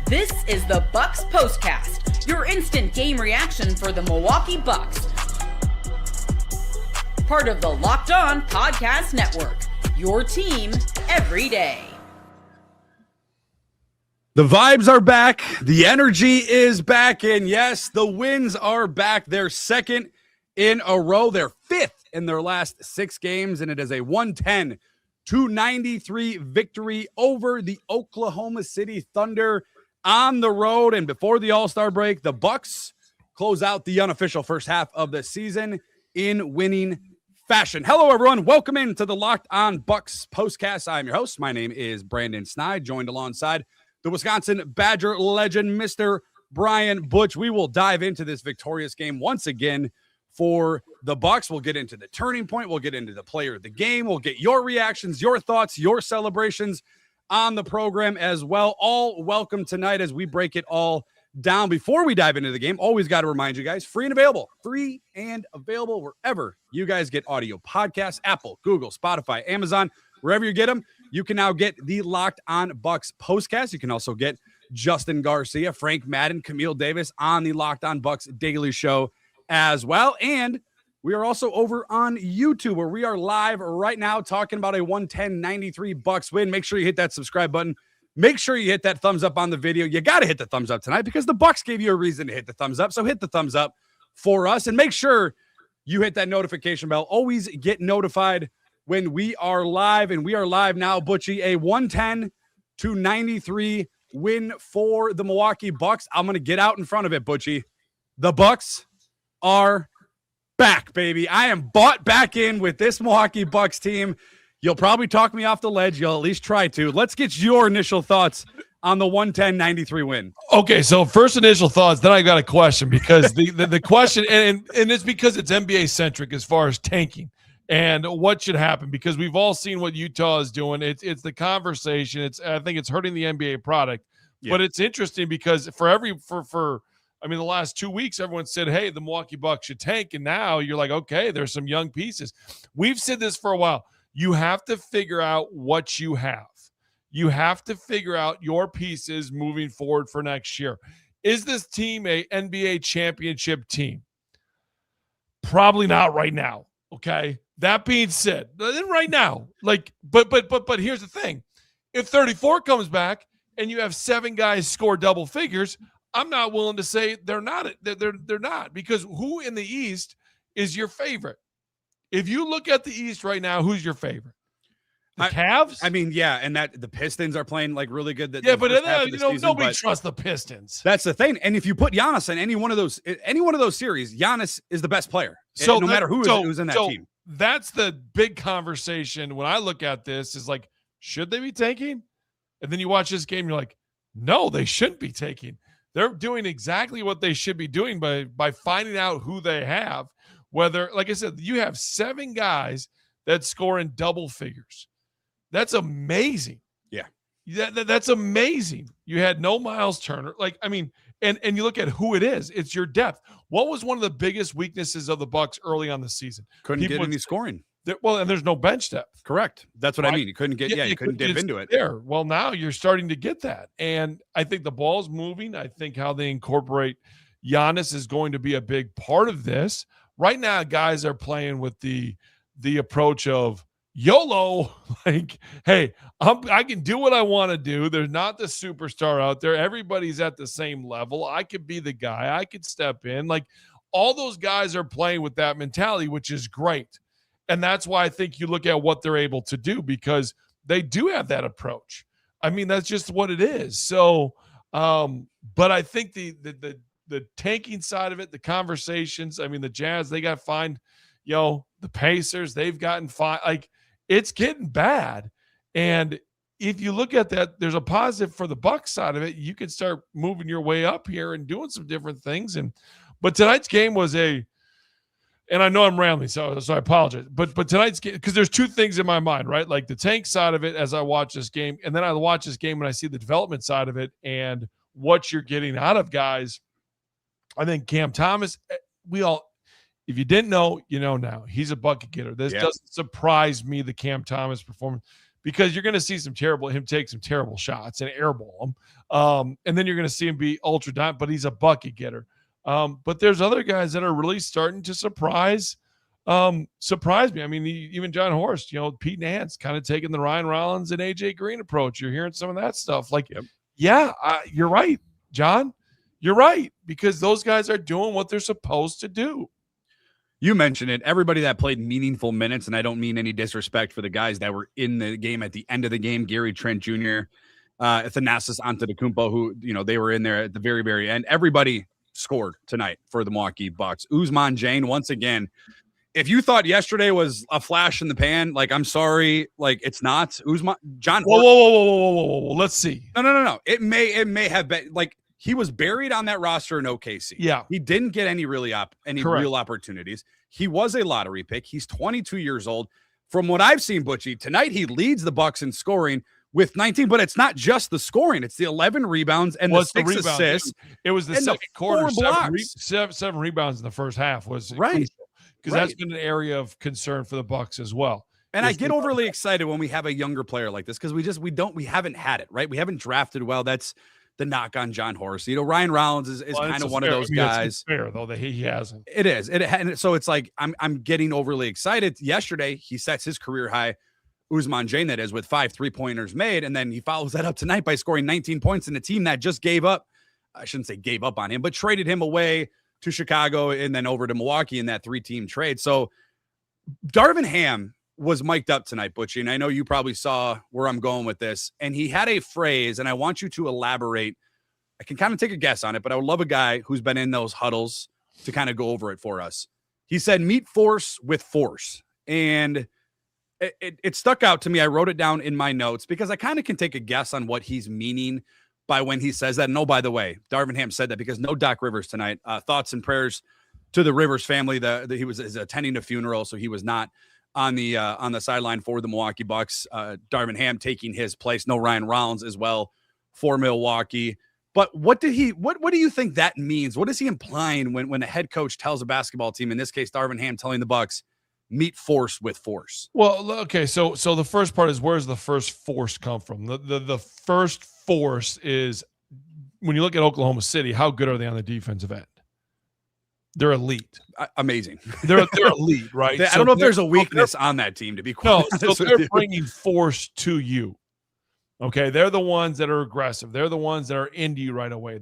This is the Bucks POSTCAST, your instant game reaction for the Milwaukee Bucks. Part of the Locked On Podcast Network, your team every day. The vibes are back. The energy is back. And yes, the wins are back. They're second in a row. They're fifth in their last 6 games. And it is a 110-93 victory over the Oklahoma City Thunder on the road. And before the All-Star break, the Bucks close out the unofficial first half of the season in winning fashion. Hello, everyone. Welcome into the Locked On Bucks POSTCAST. I'm your host. My name is Brandon Snide, joined alongside the Wisconsin Badger legend, Mr. Brian Butch. We will dive into this victorious game once again for the Bucks. We'll get into the turning point. We'll get into the player of the game. We'll get your reactions, your thoughts, your celebrations on the program as well. All welcome tonight as we break it all down. Before we dive into the game, always got to remind you guys, free and available wherever you guys get audio podcasts, Apple, Google, Spotify, Amazon, wherever you get them. You can now get the Locked On Bucks POSTCAST. You can also get Justin Garcia, Frank Madden, Camille Davis on the Locked On Bucks Daily Show as well. And we are also over on YouTube, where we are live right now talking about a 110-93 Bucks win. Make sure you hit that subscribe button. Make sure you hit that thumbs up on the video. You got to hit the thumbs up tonight because the Bucks gave you a reason to hit the thumbs up. So hit the thumbs up for us and make sure you hit that notification bell. Always get notified when we are live, and we are live now, Butchie, a 110-93 win for the Milwaukee Bucks. I'm going to get out in front of it, Butchie. The Bucks are back, baby. I am bought back in with this Milwaukee Bucks team. You'll probably talk me off the ledge. You'll at least try to. Let's get your initial thoughts on the 110-93 win. Okay, so first initial thoughts, then I got a question, because the question, and it's because it's NBA-centric as far as tanking and what should happen, because we've all seen what Utah is doing. It's the conversation. I think it's hurting the NBA product. Yeah. But it's interesting because the last 2 weeks, everyone said, hey, the Milwaukee Bucks should tank. And now you're like, okay, there's some young pieces. We've said this for a while. You have to figure out what you have. You have to figure out your pieces moving forward for next year. Is this team a NBA championship team? Probably not right now. Okay. That being said, right now, but here's the thing. If 34 comes back and you have 7 guys score double figures, I'm not willing to say they're not, because who in the East is your favorite? If you look at the East right now, who's your favorite? The Cavs? I mean, yeah, and that the Pistons are playing like really good. Nobody trusts the Pistons. That's the thing. And if you put Giannis in any one of those series, Giannis is the best player. So no matter who's in that team. That's the big conversation when I look at this is like, should they be tanking? And then you watch this game, you're like, no, they shouldn't be taking. They're doing exactly what they should be doing by finding out who they have. Whether, like I said, you have 7 guys that score in double figures. That's amazing. Yeah. That's amazing. You had no Miles Turner. And you look at who it is. It's your depth. What was one of the biggest weaknesses of the Bucks early on the season? Couldn't get any scoring. And there's no bench depth. Correct. That's what I mean. You couldn't get, you couldn't dip into it. There. Well, now you're starting to get that. And I think the ball's moving. I think how they incorporate Giannis is going to be a big part of this. Right now, guys are playing with the approach of YOLO, like, hey, I can do what I want to do. There's not the superstar out there. Everybody's at the same level. I could be the guy. I could step in. Like, all those guys are playing with that mentality, which is great. And that's why I think you look at what they're able to do, because they do have that approach. I mean, that's just what it is. So, but I think the tanking side of it, the conversations, I mean, the Jazz, they got fined, the Pacers, they've gotten fined. Like, it's getting bad. And if you look at that, there's a positive for the Bucks side of it. You can start moving your way up here and doing some different things. But tonight's game was and I know I'm rambling, so I apologize. But tonight's game, because there's 2 things in my mind, right? Like the tank side of it as I watch this game, and then I watch this game and I see the development side of it and what you're getting out of guys. I think Cam Thomas, If you didn't know, you know now. He's a bucket getter. This doesn't surprise me, the Cam Thomas performance, because you're going to see him take some terrible shots and airball them. And then you're going to see him be ultra dominant, but he's a bucket getter. But there's other guys that are really starting to surprise me. I mean, even John Horst, Pete Nance kind of taking the Ryan Rollins and AJ Green approach. You're hearing some of that stuff. Like, you're right, John. You're right, because those guys are doing what they're supposed to do. You mentioned it. Everybody that played meaningful minutes, and I don't mean any disrespect for the guys that were in the game at the end of the game, Gary Trent Jr., Thanasis Antetokounmpo, who, they were in there at the very, very end. Everybody scored tonight for the Milwaukee Bucks. Ousmane Dieng, once again, if you thought yesterday was a flash in the pan, like, I'm sorry, like, it's not. John. Whoa. Let's see. No. It may have been, like, he was buried on that roster in OKC. Yeah. He didn't get any real opportunities. He was a lottery pick. He's 22 years old. From what I've seen, Butchie, tonight he leads the Bucks in scoring with 19, but it's not just the scoring. It's the 11 rebounds and the 6 assists. It was the second quarter. 7 rebounds in the first half was right. Because that's been an area of concern for the Bucks as well. And I get overly excited when we have a younger player like this, because we haven't had it, right? We haven't drafted well. That's the knock on John Horst. Ryan Rollins is kind of one of those guys. It's fair, though, that he hasn't. It is. And so it's like I'm getting overly excited. Yesterday, he sets his career high, Ousmane Dieng, that is, with 5 3-pointers made, and then he follows that up tonight by scoring 19 points in a team that just gave up. I shouldn't say gave up on him, but traded him away to Chicago and then over to Milwaukee in that 3-team trade. So Darvin Ham was mic'd up tonight, Butchie, and I know you probably saw where I'm going with this. And he had a phrase, and I want you to elaborate. I can kind of take a guess on it, but I would love a guy who's been in those huddles to kind of go over it for us. He said, meet force with force. And it stuck out to me. I wrote it down in my notes because I kind of can take a guess on what he's meaning by when he says that. And oh, by the way, Darvin Ham said that because no Doc Rivers tonight. Thoughts and prayers to the Rivers family. He was attending a funeral, so he was not on the sideline for the Milwaukee Bucks. Darvin Ham taking his place. No Ryan Rollins as well for Milwaukee. But what do you think that means? What is he implying when a head coach tells a basketball team, in this case Darvin Ham telling the Bucks, meet force with force? Well, okay, so the first part is, where's the first force come from? The first force is, when you look at Oklahoma City, how good are they on the defensive end? They're elite. Amazing. They're elite, right? I don't know if there's a weakness on that team, to be quite honest. So they're bringing force to you. Okay, they're the ones that are aggressive. They're the ones that are into you right away.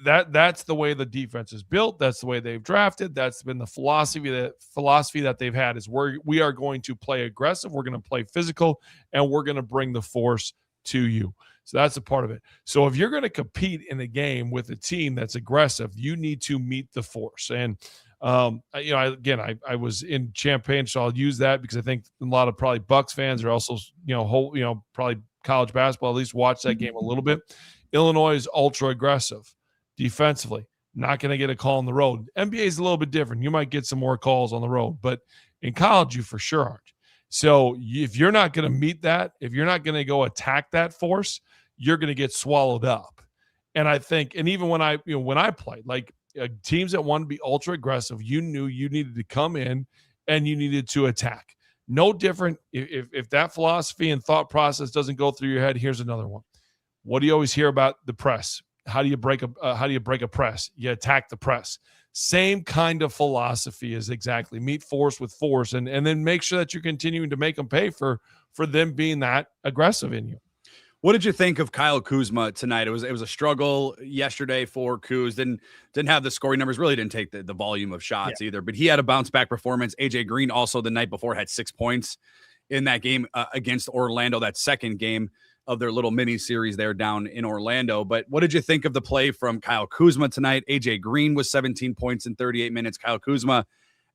That's the way the defense is built. That's the way they've drafted. That's been the philosophy that they've had, is we are going to play aggressive, we're going to play physical, and we're going to bring the force to you. So that's a part of it. So if you're going to compete in a game with a team that's aggressive, you need to meet the force. And I was in Champaign, so I'll use that because I think a lot of probably Bucks fans are also probably college basketball, at least watch that game a little bit. Illinois is ultra aggressive defensively, not going to get a call on the road. NBA is a little bit different. You might get some more calls on the road, but in college, you for sure aren't. So if you're not going to meet that, if you're not going to go attack that force, you're going to get swallowed up. And I think, and even when I played, like teams that want to be ultra aggressive, you knew you needed to come in and you needed to attack. No different. If that philosophy and thought process doesn't go through your head, here's another one. What do you always hear about the press? How do you break a press? You attack the press. Same kind of philosophy is exactly meet force with force, and then make sure that you're continuing to make them pay for them being that aggressive in you. What did you think of Kyle Kuzma tonight? It was a struggle yesterday for Kuz. Didn't have the scoring numbers. Really didn't take the volume of shots either. But he had a bounce back performance. AJ Green also the night before had 6 points in that game against Orlando. That second game of their little mini series there down in Orlando. But what did you think of the play from Kyle Kuzma tonight? AJ Green was 17 points in 38 minutes. Kyle Kuzma,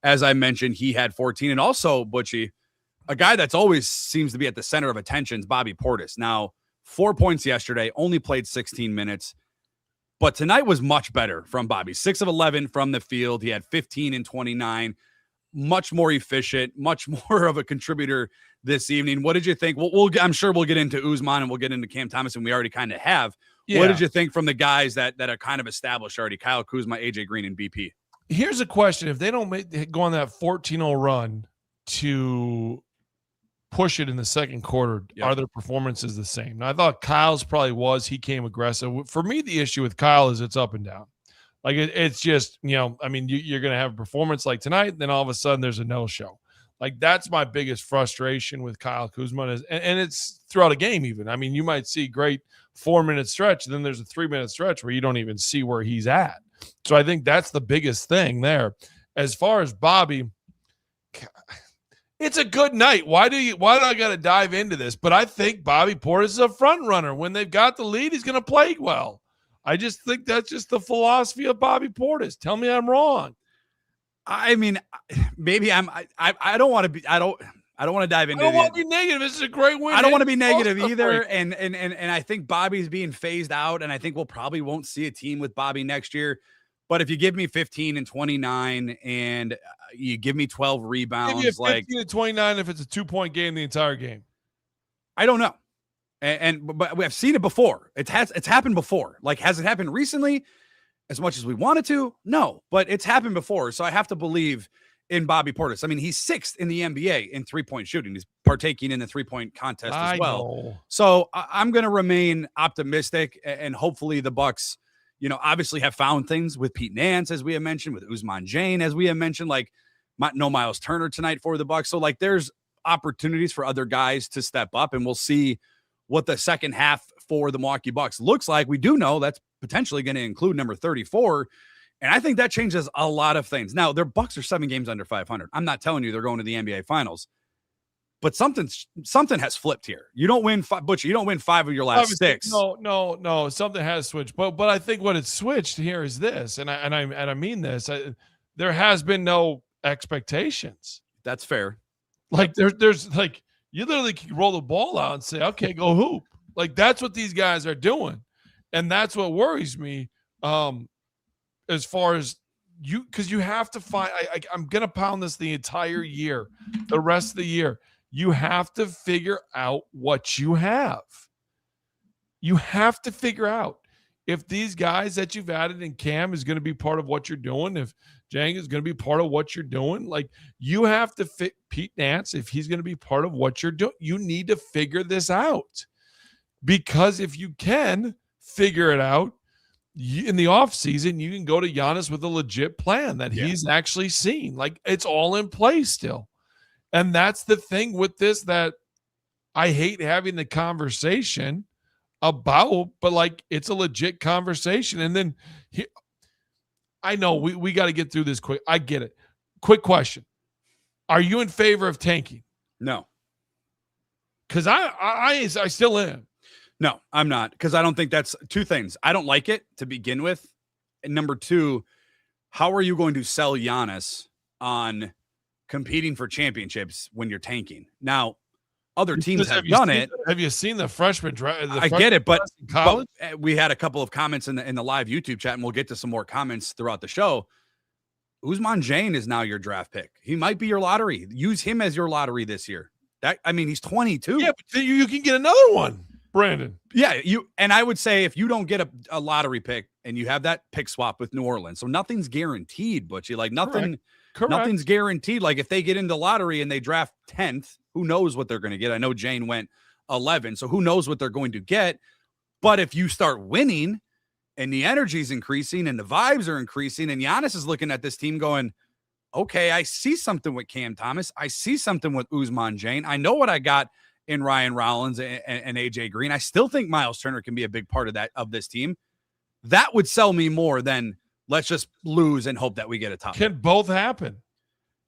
as I mentioned, he had 14. And also, Butchie, a guy that's always seems to be at the center of attention is Bobby Portis. Now, 4 points yesterday, only played 16 minutes. But tonight was much better from Bobby. 6 of 11 from the field. He had 15 and 29. Much more efficient, much more of a contributor this evening. What did you think? I'm sure we'll get into Ousmane and we'll get into Cam Thomas, and we already kind of have. Yeah. What did you think from the guys that are kind of established already? Kyle Kuzma, AJ Green, and BP. Here's a question. If they don't go on that 14-0 run to push it in the second quarter, are their performances the same? Now, I thought Kyle's probably was. He came aggressive. For me, the issue with Kyle is it's up and down. Like, it's just, you're going to have a performance like tonight, then all of a sudden there's a no-show. Like, that's my biggest frustration with Kyle Kuzma. And it's throughout a game even. I mean, you might see great 4-minute stretch, and then there's a 3-minute stretch where you don't even see where he's at. So I think that's the biggest thing there. As far as Bobby, it's a good night. Why do I got to dive into this? But I think Bobby Portis is a front runner. When they've got the lead, he's going to play well. I just think that's just the philosophy of Bobby Portis. Tell me I'm wrong. I mean, maybe I don't want to be. I don't want to dive into. I don't want to be negative. This is a great win. I don't want to be negative either. And I think Bobby's being phased out, and I think we'll probably won't see a team with Bobby next year. But if you give me 15 and 29, and you give me 12 rebounds, give you 15 and 29 if it's a 2-point game the entire game. I don't know. But we have seen it before. It's happened before. Like, has it happened recently? As much as we wanted to, no, but it's happened before. So I have to believe in Bobby Portis. I mean, he's 6th in the NBA in 3-point shooting. He's partaking in the 3-point contest as well. Know. So I'm going to remain optimistic, and hopefully the Bucks, obviously have found things with Pete Nance, as we have mentioned, with Ousmane Dieng, as we have mentioned, like no Miles Turner tonight for the Bucks. So like there's opportunities for other guys to step up, and we'll see what the second half for the Milwaukee Bucks looks like. We do know that's potentially going to include number 34. And I think that changes a lot of things. Now, their Bucks are 7 games under 500. I'm not telling you they're going to the NBA Finals, but something has flipped here. You don't win 5, Butch. You don't win 5 of your last 6. No. Something has switched. But I think what it's switched here is this, and I mean this. There has been no expectations. That's fair. Like there's like you literally can roll the ball out and say, okay, go hoop. Like that's what these guys are doing, and that's what worries me. As far as because you have to find, I'm going to pound this the entire year, the rest of the year. You have to figure out what you have. You have to figure out if these guys that you've added in Cam is going to be part of what you're doing, if Dieng is going to be part of what you're doing. Like you have to fit Pete Nance, if he's going to be part of what you're doing. You need to figure this out, because if you can figure it out, in the offseason, you can go to Giannis with a legit plan that he's actually seen. Like it's all in place still. And that's the thing with this that I hate having the conversation about, but like it's a legit conversation. And then I know we got to get through this quick. I get it. Quick question. Are you in favor of tanking? No. Because I still am. No, I'm not, because I don't think that's two things. I don't like it to begin with. And number two, how are you going to sell Giannis on competing for championships when you're tanking? Now, other teams have done it. Have you seen the freshman draft? I get it, but we had a couple of comments in the live YouTube chat, and we'll get to some more comments throughout the show. Ousmane Dieng is now your draft pick. He might be your lottery. Use him as your lottery this year. He's 22. Yeah, but you can get another one. Brandon. Yeah, and I would say if you don't get a lottery pick and you have that pick swap with New Orleans, so nothing's guaranteed, but nothing's guaranteed. Like if they get into lottery and they draft 10th, who knows what they're going to get? I know Jane went 11, so who knows what they're going to get? But if you start winning and the energy's increasing and the vibes are increasing and Giannis is looking at this team going, okay, I see something with Cam Thomas. I see something with Ousmane Dieng. I know what I got in Ryan Rollins and AJ Green. I still think Miles Turner can be a big part of this team. That would sell me more than let's just lose and hope that we get a top. Can both happen?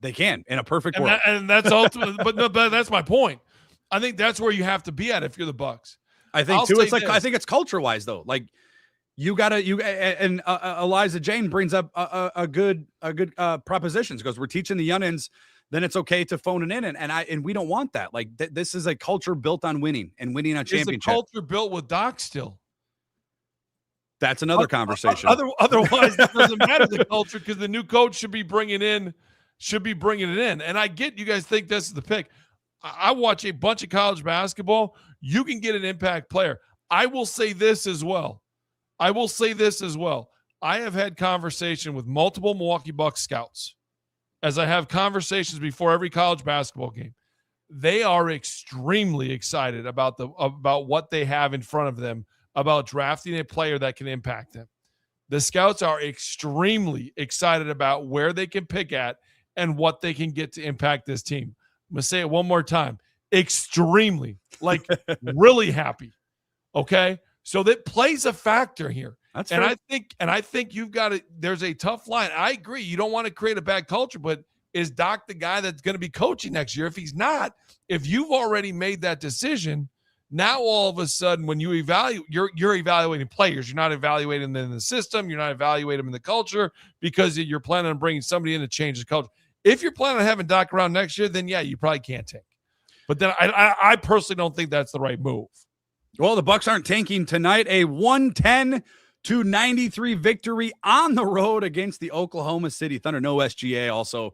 They can in a perfect world. And that's ultimate. but that's my point. I think that's where you have to be at if you're the Bucks. I think too. It's like I think it's culture wise though. Like you and Eliza Jane brings up a good propositions because we're teaching the youngins. Then it's okay to phone it in, and we don't want that. Like this is a culture built on winning and winning a championship. It's a culture built with Doc still. That's another conversation. Otherwise, it doesn't matter the culture because the new coach should be bringing it in. And I get you guys think this is the pick. I watch a bunch of college basketball. You can get an impact player. I will say this as well. I have had conversation with multiple Milwaukee Bucks scouts, as I have conversations before every college basketball game. They are extremely excited about what they have in front of them, about drafting a player that can impact them. The scouts are extremely excited about where they can pick at and what they can get to impact this team. I'm going to say it one more time. Extremely, like really happy. Okay. So that plays a factor here. That's and fair. I think you've got to, there's a tough line. I agree. You don't want to create a bad culture, but is Doc the guy that's going to be coaching next year? If he's not, if you've already made that decision, now all of a sudden when you evaluate, you're evaluating players. You're not evaluating them in the system. You're not evaluating them in the culture, because you're planning on bringing somebody in to change the culture. If you're planning on having Doc around next year, then yeah, you probably can't tank. But then I personally don't think that's the right move. Well, the Bucks aren't tanking tonight. A 110-93 victory on the road against the Oklahoma City Thunder. No SGA also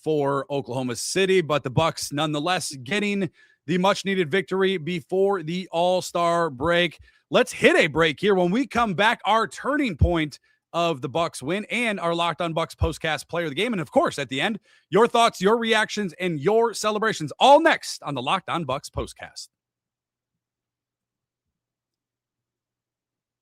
for Oklahoma City, but the Bucks nonetheless getting the much-needed victory before the All-Star break. Let's hit a break here. When we come back, our turning point of the Bucks win and our Locked On Bucks postcast player of the game. And of course, at the end, your thoughts, your reactions, and your celebrations, all next on the Locked On Bucks postcast.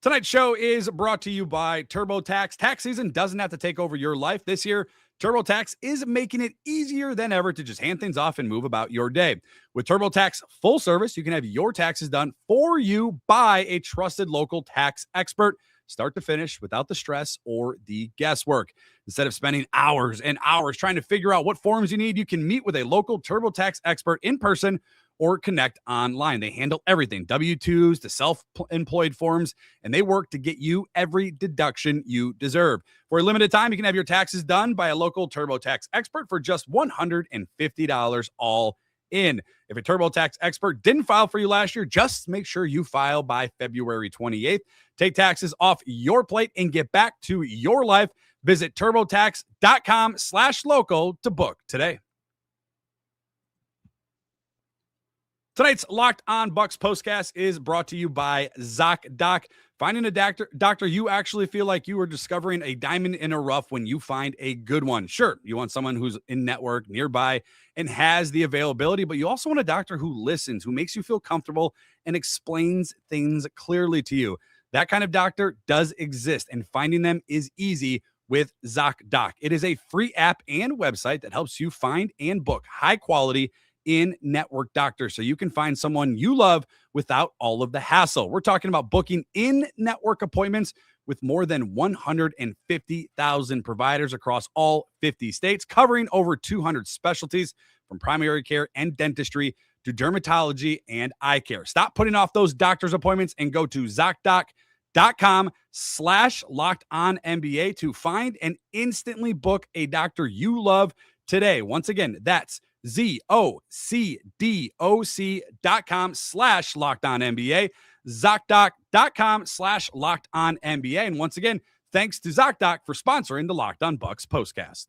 Tonight's show is brought to you by TurboTax. Tax season doesn't have to take over your life this year. TurboTax is making it easier than ever to just hand things off and move about your day. With TurboTax full service, you can have your taxes done for you by a trusted local tax expert, start to finish, without the stress or the guesswork. Instead of spending hours and hours trying to figure out what forms you need, you can meet with a local TurboTax expert in person or connect online. They handle everything, W-2s to self-employed forms, and they work to get you every deduction you deserve. For a limited time, you can have your taxes done by a local TurboTax expert for just $150 all in. If a TurboTax expert didn't file for you last year, just make sure you file by February 28th. Take taxes off your plate and get back to your life. Visit TurboTax.com/local to book today. Tonight's Locked On Bucks postcast is brought to you by ZocDoc. Finding a doctor you actually feel like you are discovering a diamond in a rough when you find a good one. Sure, you want someone who's in network, nearby, and has the availability, but you also want a doctor who listens, who makes you feel comfortable and explains things clearly to you. That kind of doctor does exist, and finding them is easy with ZocDoc. It is a free app and website that helps you find and book high-quality in-network doctors so you can find someone you love without all of the hassle. We're talking about booking in-network appointments with more than 150,000 providers across all 50 states, covering over 200 specialties from primary care and dentistry to dermatology and eye care. Stop putting off those doctor's appointments and go to ZocDoc.com/LockedOnNBA to find and instantly book a doctor you love today. Once again, that's ZocDoc.com/LockedOnNBA, ZocDoc.com/LockedOnNBA. And once again, thanks to ZocDoc for sponsoring the Locked On Bucks postcast.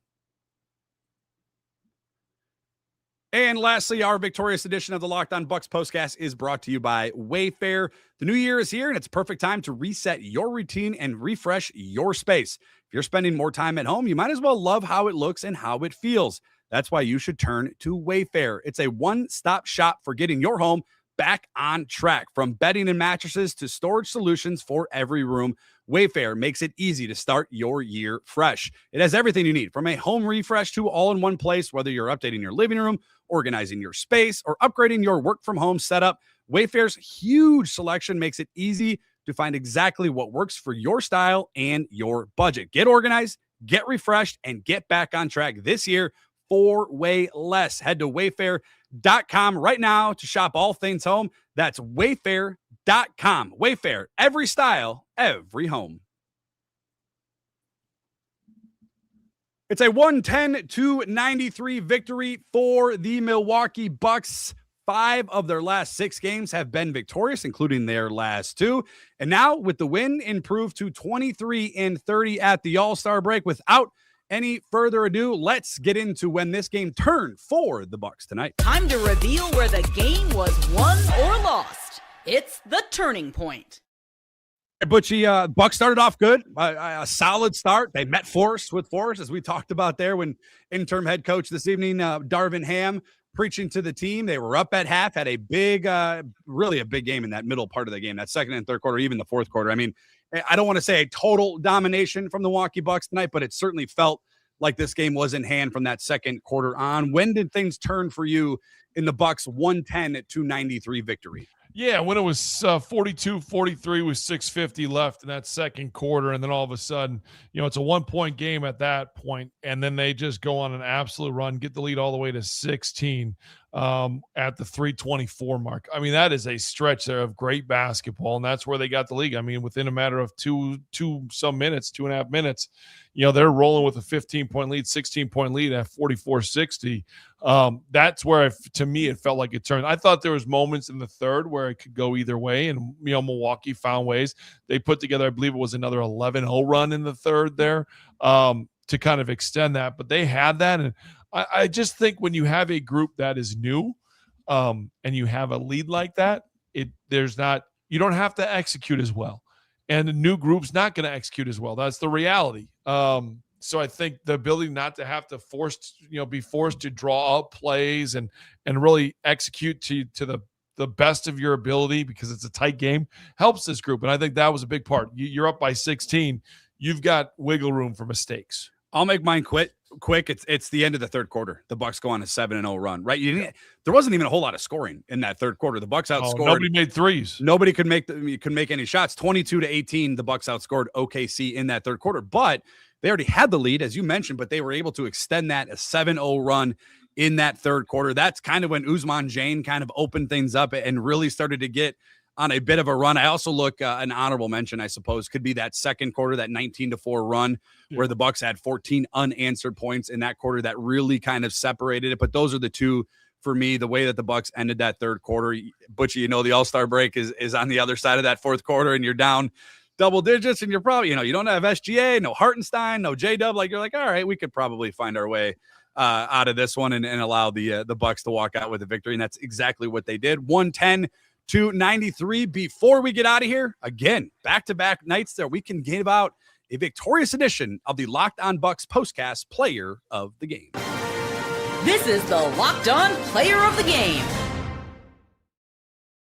And lastly, our victorious edition of the Locked On Bucks postcast is brought to you by Wayfair. The new year is here, and it's a perfect time to reset your routine and refresh your space. If you're spending more time at home, you might as well love how it looks and how it feels. That's why you should turn to Wayfair. It's a one-stop shop for getting your home back on track. From bedding and mattresses to storage solutions for every room, Wayfair makes it easy to start your year fresh. It has everything you need, from a home refresh to all in one place. Whether you're updating your living room, organizing your space, or upgrading your work-from-home setup, Wayfair's huge selection makes it easy to find exactly what works for your style and your budget. Get organized, get refreshed, and get back on track this year for way less. Head to Wayfair.com right now to shop all things home. That's Wayfair.com. Wayfair, every style, every home. It's a 110-93 victory for the Milwaukee Bucks. 5 of their last 6 games have been victorious, including their last 2. And now, with the win improved to 23-30 at the All-Star break, without any further ado, let's get into when this game turned for the Bucks tonight. Time to reveal where the game was won or lost. It's the turning point. Butchie, Bucks started off good, a solid start. They met force with force, as we talked about there when interim head coach this evening, Darvin Ham, preaching to the team. They were up at half, had a big, really a big game in that middle part of the game, that second and third quarter, even the fourth quarter. I mean, I don't want to say a total domination from the Milwaukee Bucks tonight, but it certainly felt like this game was in hand from that second quarter on. When did things turn for you in the Bucks 110-293 victory? Yeah, when it was 42-43 with 6:50 left in that second quarter, and then all of a sudden, it's a 1-point game at that point, and then they just go on an absolute run, get the lead all the way to 16 at the 3:24 mark. I mean, that is a stretch there of great basketball, and that's where they got the league. I mean, within a matter of 2.5 minutes, they're rolling with a 15-point lead, 16-point lead at 44-60. That's where, to me, it felt like it turned. I thought there was moments in the third where it could go either way, and Milwaukee found ways. They put together, I believe it was another 11-0 run in the third there to kind of extend that. But they had that, and I just think when you have a group that is new and you have a lead like that, you don't have to execute as well. And the new group's not going to execute as well. That's the reality. So I think the ability not to have to be forced to draw up plays and really execute to the best of your ability, because it's a tight game, helps this group. And I think that was a big part. You're up by 16. You've got wiggle room for mistakes. I'll make mine quick. It's the end of the third quarter. The Bucks go on a 7-0 run, right? There wasn't even a whole lot of scoring in that third quarter. The Bucks outscored. Nobody made threes. Nobody could make any shots. 22-18. The Bucks outscored OKC in that third quarter, but they already had the lead, as you mentioned, but they were able to extend that, a 7-0 run in that third quarter. That's kind of when Ousmane Dieng kind of opened things up and really started to get on a bit of a run. I also look an honorable mention, I suppose, could be that second quarter, that 19-4 run where the Bucks had 14 unanswered points in that quarter that really kind of separated it. But those are the two for me, the way that the Bucks ended that third quarter. Butchie, the All-Star break is on the other side of that fourth quarter, and you're down double digits, and you're probably, you don't have SGA, no Hartenstein, no J-Dub. Like, you're like, all right, we could probably find our way out of this one and allow the Bucks to walk out with a victory. And that's exactly what they did. 110-93. Before we get out of here, again, back-to-back nights there, we can give out a victorious edition of the Locked On Bucks postcast player of the game. This is the Locked On Player of the Game.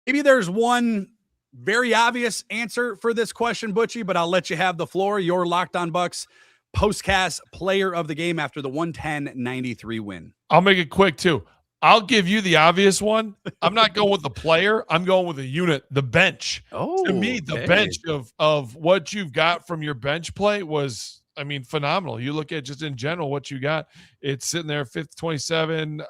Maybe there's one very obvious answer for this question, Butchie, but I'll let you have the floor. Your Locked On Bucks postcast player of the game after the 110-93 win. I'll make it quick, too. I'll give you the obvious one. I'm not going with the player. I'm going with the unit, the bench. Oh, to me, the bench of what you've got from your bench play was, phenomenal. You look at just in general what you got. It's sitting there, 27,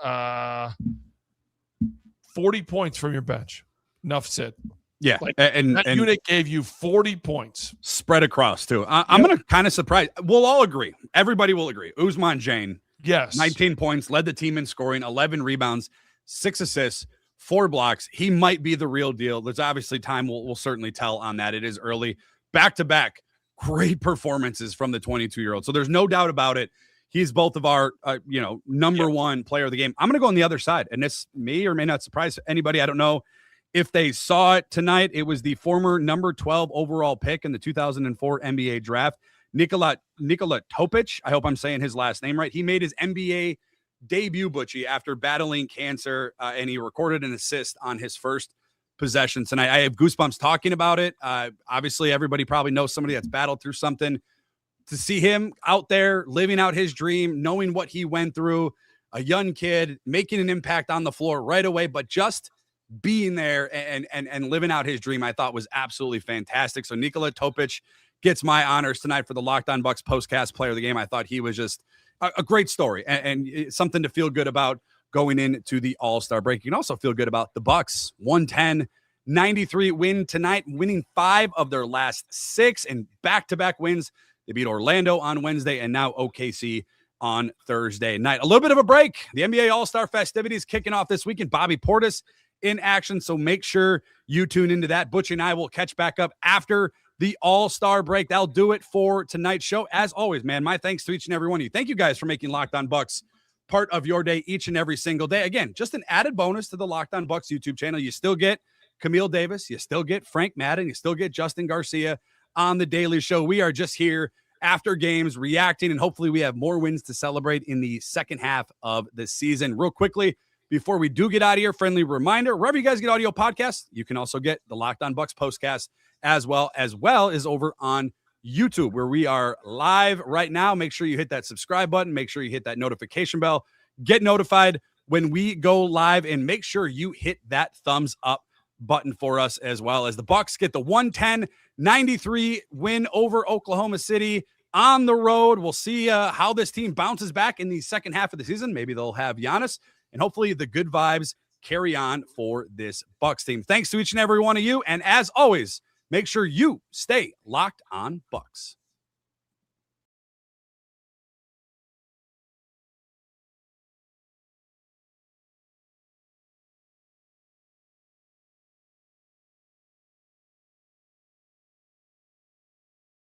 40 points from your bench. Enough said. Yeah, and unit gave you 40 points. Spread across, too. I'm going to kind of surprise. We'll all agree. Everybody will agree. Ousmane Dieng. Yes. 19 points, led the team in scoring, 11 rebounds, 6 assists, 4 blocks. He might be the real deal. There's obviously time will certainly tell on that. It is early. Back-to-back, great performances from the 22-year-old. So there's no doubt about it. He's both of our, number one player of the game. I'm going to go on the other side, and this may or may not surprise anybody. I don't know if they saw it tonight. It was the former number 12 overall pick in the 2004 NBA draft, Nikola Topic. I hope I'm saying his last name right. He made his NBA debut, Butchie, after battling cancer, and he recorded an assist on his first possession tonight. I have goosebumps talking about it. Obviously, everybody probably knows somebody that's battled through something. To see him out there living out his dream, knowing what he went through, a young kid making an impact on the floor right away, but just being there and living out his dream, I thought was absolutely fantastic. So Nikola Topic gets my honors tonight for the Locked On Bucks postcast player of the game. I thought he was just a great story and something to feel good about going into the All-Star break. You can also feel good about the Bucks. 110-93 win tonight, winning 5 of their last 6 and back-to-back wins. They beat Orlando on Wednesday and now OKC on Thursday night. A little bit of a break. The NBA All-Star festivities kicking off this weekend. Bobby Portis in action, so make sure you tune into that. Butch and I will catch back up after the All-Star break. That'll do it for tonight's show. As always, man, my thanks to each and every one of you. Thank you guys for making Locked On Bucks part of your day each and every single day. Again, just an added bonus to the Locked On Bucks YouTube channel. You still get Camille Davis. You still get Frank Madden. You still get Justin Garcia on the Daily Show. We are just here after games reacting, and hopefully we have more wins to celebrate in the second half of the season. Real quickly, before we do get out of here, friendly reminder, wherever you guys get audio podcasts, you can also get the Locked On Bucks postcast as well as over on YouTube, where we are live right now. Make sure you hit that subscribe button. Make sure you hit that notification bell. Get notified when we go live, and make sure you hit that thumbs up button for us as well, as the Bucks get the 110-93 win over Oklahoma City on the road. We'll see how this team bounces back in the second half of the season. Maybe they'll have Giannis, and hopefully the good vibes carry on for this Bucks team. Thanks to each and every one of you, and as always, make sure you stay locked on Bucks.